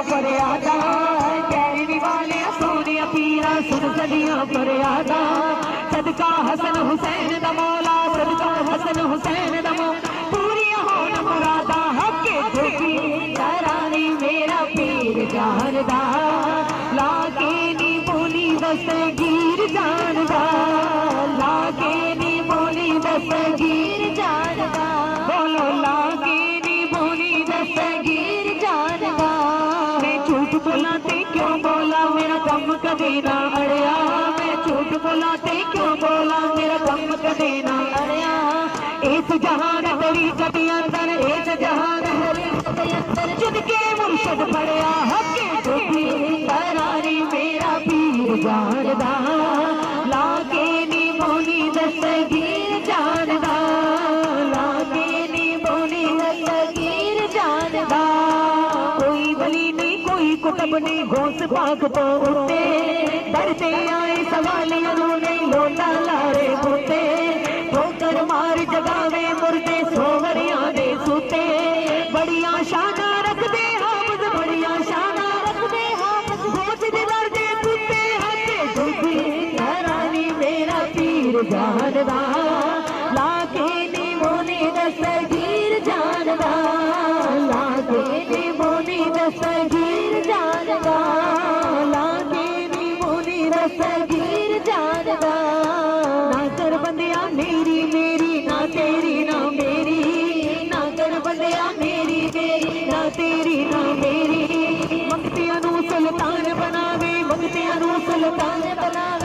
फरियादा कैरवी वाले सोने पीरा सुन सदियां फरियादा सदका हसन हुसैन दा मौला सदका हसन हुसैन दा मौला पूरियां होन मुरादा हके धोखी रानी मेरा पीर जानदा लागे नी बोली दस्तगीर जानदा लागे नी बोली दस्तगीर जानदा बोलो लागे नी बोली दस्तगीर जानदा मैं झूठ बोला ते क्यों बोला मेरा कम कदे ना अड़िया मैं झूठ बोला ते क्यों बोला मेरा कम कदे ना अड़िया इस जहान तेरी कदी अंदर इस जहान तेरी कदी अंदर जुद के मुर्शद पड़िया हके धोखी रानी मेरा पीर जानदा लागे नी बोली दस्तगीर जानदा लागे नी बोली दस्तगीर जानदा कोई वली नहीं कोई कुतब नहीं घोस पाक तो उठते डरते आए सवालियां नहीं लोटा लारे होते ठोकर मार जगावे मुर्दे सोवरियां दे सुते बड़िया शाना रखदे हाफिज बड़िया शाना रखदे हाफिज सोच दे दर्दे कुत्ते हथे दुखी रानी मेरा पीर जानदा लागे नी मोनी दस्तगीर जानदा लागे नी मोनी दस्तगीर जानदा लागे नी मोनी दस्तगीर जानदा ना कर बंदिया मेरी मेरी ना तेरी ना मेरी ना कर बंदिया मेरी मेरी ना तेरी ना मेरी मंगतियां नू सुल्तान बनावे मंगतियां नू सुल्तान बनावे